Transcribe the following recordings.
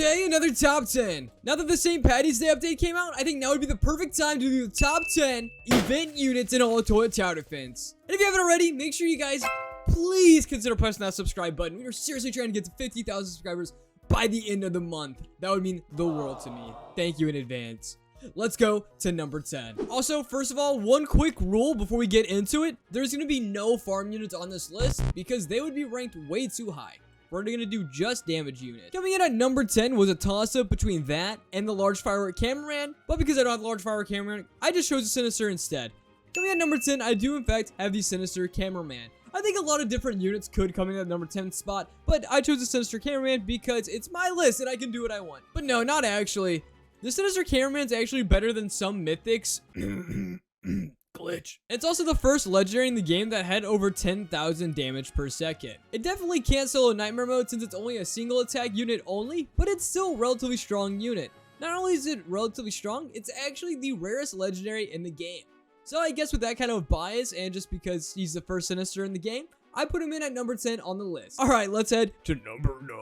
day, another top 10. Now that the St. Patty's Day update came out, I think now would be the perfect time to do the top 10 event units in all of Toilet Tower Defense. And if you haven't already, make sure you guys please consider pressing that subscribe button. We are seriously trying to get to 50,000 subscribers by the end of the month. That would mean the world to me. Thank you in advance. Let's go to number 10. Also, first of all, one quick rule before we get into it. There's going to be no farm units on this list because they would be ranked way too high. We're going to do just damage units. Coming in at number 10 was a toss-up between that and the large firework cameraman. But because I don't have the large firework cameraman, I just chose the Sinister instead. Coming in at number 10, I do in fact have the Sinister cameraman. I think a lot of different units could come in at the number 10 spot, but I chose the Sinister cameraman because it's my list and I can do what I want. But no, not actually. The Sinister cameraman's actually better than some mythics. Glitch. It's also the first legendary in the game that had over 10,000 damage per second. It definitely can't solo Nightmare mode since it's only a single attack unit only, but it's still a relatively strong unit. Not only is it relatively strong, it's actually the rarest legendary in the game. So I guess with that kind of bias and just because he's the first Sinister in the game, I put him in at number 10 on the list. Alright, let's head to number 9.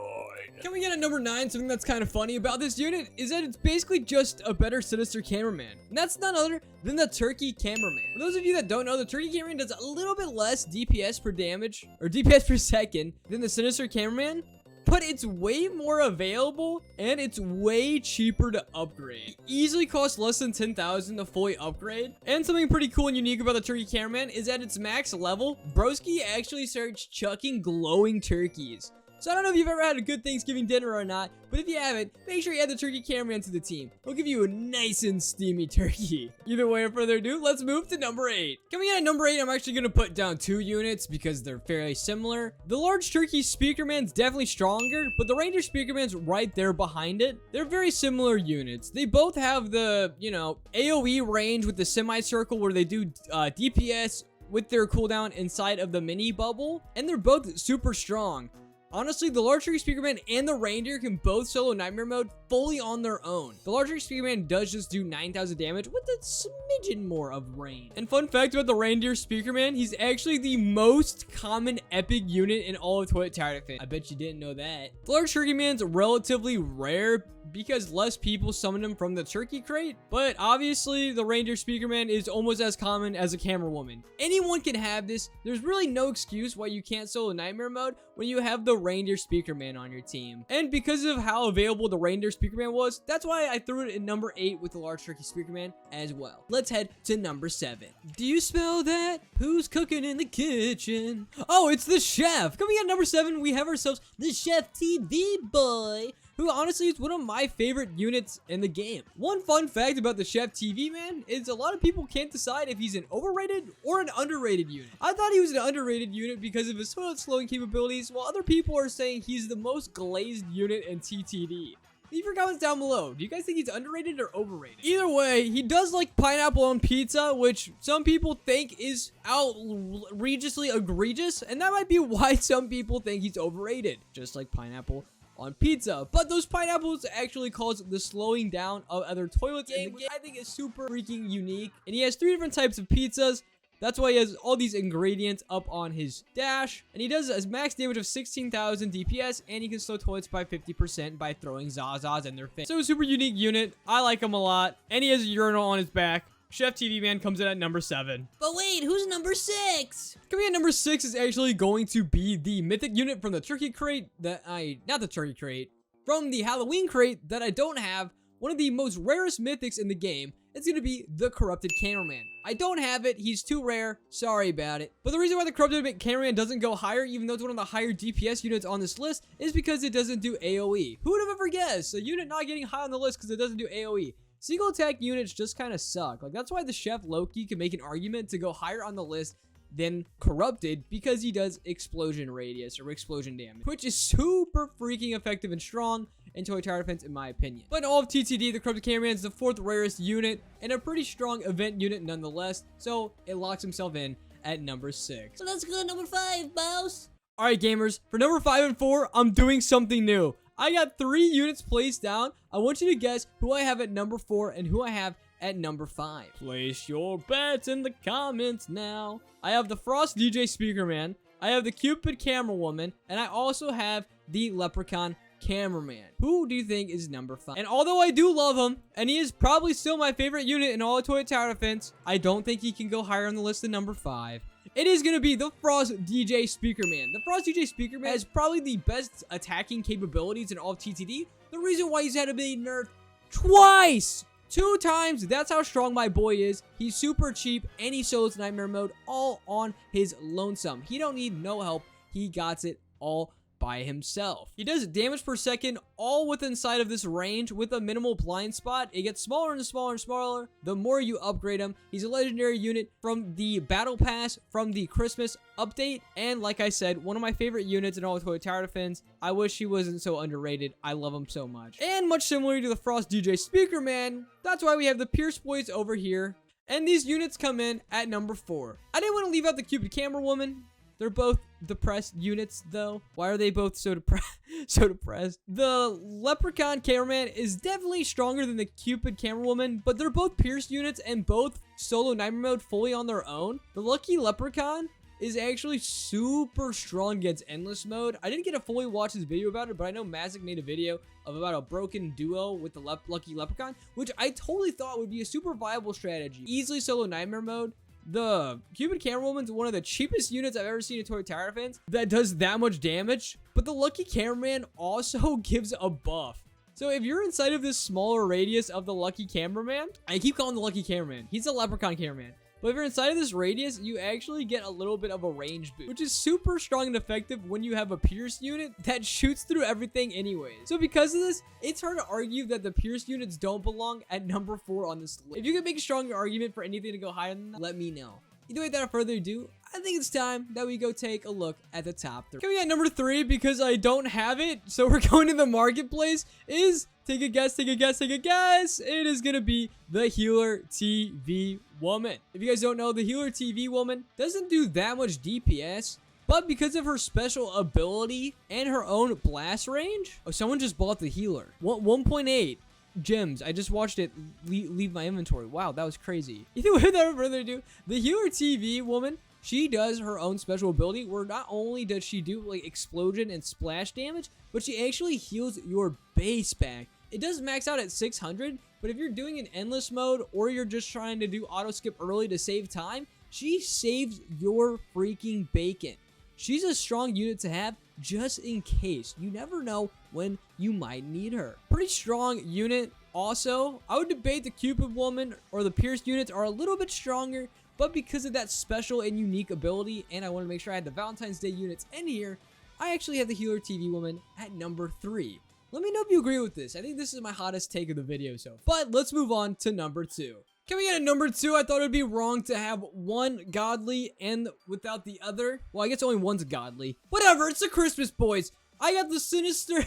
Coming in at number 9, something that's kind of funny about this unit is that it's basically just a better Sinister cameraman. And that's none other than the Turkey cameraman. For those of you that don't know, the Turkey cameraman does a little bit less DPS per damage, or DPS per second, than the Sinister cameraman. But it's way more available and it's way cheaper to upgrade. It easily costs less than 10,000 to fully upgrade. And something pretty cool and unique about the Turkey cameraman is at its max level, Broski actually starts chucking glowing turkeys. So I don't know if you've ever had a good Thanksgiving dinner or not, but if you haven't, make sure you add the Turkey cameraman to the team. He'll give you a nice and steamy turkey. Either way, without further ado, let's move to number 8. Coming in at number 8, I'm actually going to put down 2 units because they're fairly similar. The large Turkey speakerman's definitely stronger, but the Reindeer speakerman's right there behind it. They're very similar units. They both have the, AoE range with the semicircle where they do DPS with their cooldown inside of the mini bubble, and they're both super strong. Honestly, the large Turkey speakerman and the reindeer can both solo Nightmare mode fully on their own. The large Turkey speakerman does just do 9,000 damage with a smidgen more of range. And fun fact about the reindeer speakerman, he's actually the most common epic unit in all of Toilet Tower Defense. I bet you didn't know that. The large turkey man's relatively rare because less people summon him from the turkey crate, but obviously the reindeer speakerman is almost as common as a camera woman. Anyone can have this. There's really no excuse why you can't solo Nightmare mode when you have the reindeer speakerman on your team. And because of how available the reindeer speakerman was, that's why I threw it in number 8 with the large turkey speakerman as well. Let's head to number 7. Do you smell that? Who's cooking in the kitchen? Oh, it's the chef. Coming at number 7, we have ourselves the Chef TV boy, who honestly is one of my favorite units in the game. One fun fact about the Chef TV man is a lot of people can't decide if he's an overrated or an underrated unit. I thought he was an underrated unit because of his toilet slowing capabilities, while other people are saying he's the most glazed unit in TTD. Leave your comments down below. Do you guys think he's underrated or overrated? Either way, he does like pineapple on pizza, which some people think is outrageously egregious, and that might be why some people think he's overrated, just like pineapple on pizza. But those pineapples actually cause the slowing down of other toilets in the game, I think is super freaking unique. And he has 3 different types of pizzas. That's why he has all these ingredients up on his dash. And he does a max damage of 16,000 DPS. And he can slow toilets by 50% by throwing Zazas in their face. So a super unique unit. I like him a lot. And he has a urinal on his back. Chef TV Man comes in at number 7. But wait, who's number 6? Coming in at number 6 is actually going to be the mythic unit from the turkey crate not the turkey crate, from the Halloween crate that I don't have. One of the most rarest mythics in the game. It's going to be the corrupted cameraman. I don't have it. He's too rare. Sorry about it. But the reason why the corrupted cameraman doesn't go higher, even though it's one of the higher DPS units on this list, is because it doesn't do AoE. Who would have ever guessed? A unit not getting high on the list because it doesn't do AoE. Single attack units just kind of suck. Like, that's why the Chef Loki can make an argument to go higher on the list than corrupted, because he does explosion radius or explosion damage, which is super freaking effective and strong in Toilet Tower Defense in my opinion. But in all of TTD, the corrupted cameraman is the 4th rarest unit and a pretty strong event unit nonetheless, so it locks himself in at number 6. So let's go to number 5, boss. Alright gamers, for number 5 and 4, I'm doing something new. I got 3 units placed down. I want you to guess who I have at number 4 and who I have at number 5. Place your bets in the comments now. I have the Frost DJ Speakerman, I have the Cupid Camera Woman, and I also have the Leprechaun cameraman. Who do you think is number 5? And although I do love him, and he is probably still my favorite unit in all of Toy Tower Defense, I don't think he can go higher on the list than number 5. It is going to be the Frost DJ Speakerman. The Frost DJ Speakerman has probably the best attacking capabilities in all of TTD. The reason why he's had to be nerfed twice! 2 times. That's how strong my boy is. He's super cheap, and he solos Nightmare Mode all on his lonesome. He don't need no help. He got it all by himself. He does damage per second all within sight of this range with a minimal blind spot. It gets smaller and smaller and smaller the more you upgrade him. He's a legendary unit from the battle pass, from the Christmas update, and like I said, one of my favorite units in all of Toy Tower Defense. I wish he wasn't so underrated. I love him so much. And much similar to the Frost DJ Speakerman, that's why we have the Pierce Boys over here, and these units come in at number 4. I didn't want to leave out the Cupid Camera Woman. They're both depressed units, though. Why are they both so depressed? The Leprechaun Cameraman is definitely stronger than the Cupid Camera Woman, but they're both pierced units and both solo Nightmare Mode fully on their own. The Lucky Leprechaun is actually super strong against Endless Mode. I didn't get to fully watch his video about it, but I know Mazik made a video about a broken duo with the Lucky Leprechaun, which I totally thought would be a super viable strategy. Easily solo Nightmare Mode. The Cupid Camera Woman's one of the cheapest units I've ever seen in Toy Tower Defense that does that much damage, but the Lucky Cameraman also gives a buff. So if you're inside of this smaller radius of the Lucky Cameraman, I keep calling the Lucky Cameraman. He's a Leprechaun Cameraman. But if you're inside of this radius, you actually get a little bit of a range boost, which is super strong and effective when you have a Pierce unit that shoots through everything anyways. So because of this, it's hard to argue that the Pierce units don't belong at number 4 on this list. If you can make a stronger argument for anything to go higher than that, let me know. Either way, without further ado, I think it's time that we go take a look at the top 3. Coming at number 3, because I don't have it, so we're going to the marketplace, is, take a guess, take a guess, take a guess. It is going to be the Healer TV Woman. If you guys don't know, the Healer TV Woman doesn't do that much DPS, but because of her special ability and her own blast range, oh, someone just bought the Healer. 1.8. Gems. I just watched it leave my inventory. Wow, that was crazy. Either way, without further ado, the Healer TV Woman, she does her own special ability where not only does she do like explosion and splash damage, but she actually heals your base back. It does max out at 600, but if you're doing an endless mode or you're just trying to do auto skip early to save time, she saves your freaking bacon. She's a strong unit to have just in case. You never know when you might need her. Pretty strong unit. Also, I would debate the Cupid Woman or the Pierce units are a little bit stronger, but because of that special and unique ability, and I want to make sure I had the Valentine's Day units in here, I actually have the Healer TV Woman at number 3. Let me know if you agree with this. I think this is my hottest take of the video so far. But let's move on to number 2. Coming in at number 2, I thought it would be wrong to have one godly and without the other. Well, I guess only one's godly. Whatever, it's the Christmas boys. I got the Sinister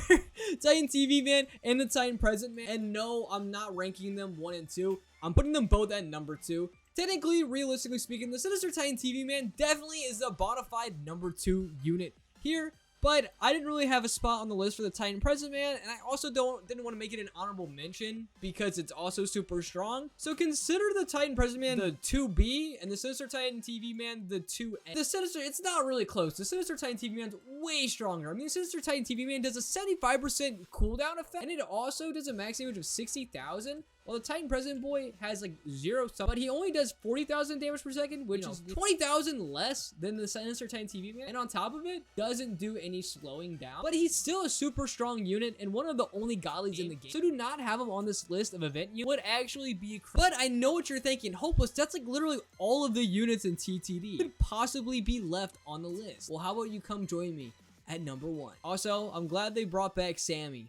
Titan TV Man and the Titan Present Man. And no, I'm not ranking them 1 and 2. I'm putting them both at number 2. Technically, realistically speaking, the Sinister Titan TV Man definitely is a bonafide number 2 unit here. But I didn't really have a spot on the list for the Titan Present Man, and I also didn't want to make it an honorable mention because it's also super strong. So consider the Titan Present Man the 2B and the Sinister Titan TV Man the 2A. The Sinister, it's not really close. The Sinister Titan TV Man's way stronger. I mean, the Sinister Titan TV Man does a 75% cooldown effect, and it also does a max damage of 60,000. Well, the Titan Present Boy has like 0 stuff, but he only does 40,000 damage per second, which is 20,000 less than the Sinister Titan TV Man. And on top of it, doesn't do any slowing down, but he's still a super strong unit and one of the only godlies in the game. So to not have him on this list of event units would actually be But I know what you're thinking. Hopeless, that's like literally all of the units in TTD could possibly be left on the list. Well, how about you come join me at number 1? Also, I'm glad they brought back Sammy.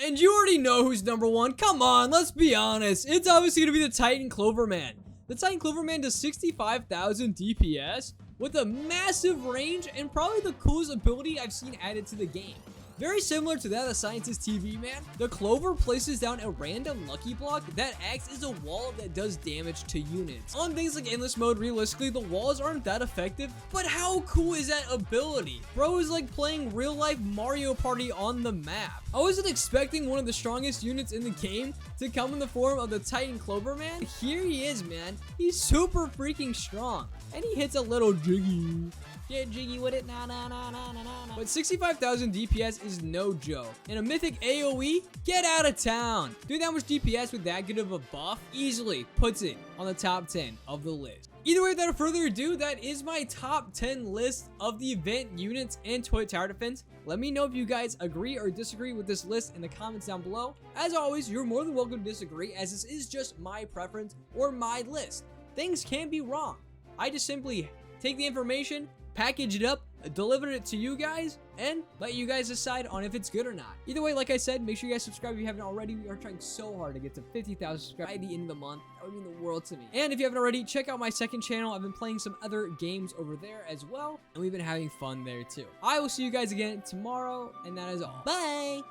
And you already know who's number 1. Come on, let's be honest. It's obviously going to be the Titan Clover Man. The Titan Clover Man does 65,000 DPS with a massive range and probably the coolest ability I've seen added to the game. Very similar to that of Scientist TV Man, the Clover places down a random lucky block that acts as a wall that does damage to units. On things like Endless Mode, realistically, the walls aren't that effective, but how cool is that ability? Bro is like playing real life Mario Party on the map. I wasn't expecting one of the strongest units in the game to come in the form of the Titan Clover Man. Here he is, man. He's super freaking strong, and he hits a little jiggy. Get jiggy with it. Nah, nah, nah, nah, nah, nah. But 65,000 DPS is no joke. And a mythic AoE? Get out of town. Doing that much DPS with that good of a buff easily puts it on the top 10 of the list. Either way, without further ado, that is my top 10 list of the event units and toilet tower defense. Let me know if you guys agree or disagree with this list in the comments down below. As always, you're more than welcome to disagree, as this is just my preference or my list. Things can be wrong. I just simply take the information, package it up, deliver it to you guys, and let you guys decide on if it's good or not. Either way, like I said, make sure you guys subscribe if you haven't already. We are trying so hard to get to 50,000 subscribers by the end of the month. That would mean the world to me. And if you haven't already, check out my second channel. I've been playing some other games over there as well, and we've been having fun there too. I will see you guys again tomorrow, and that is all. Bye.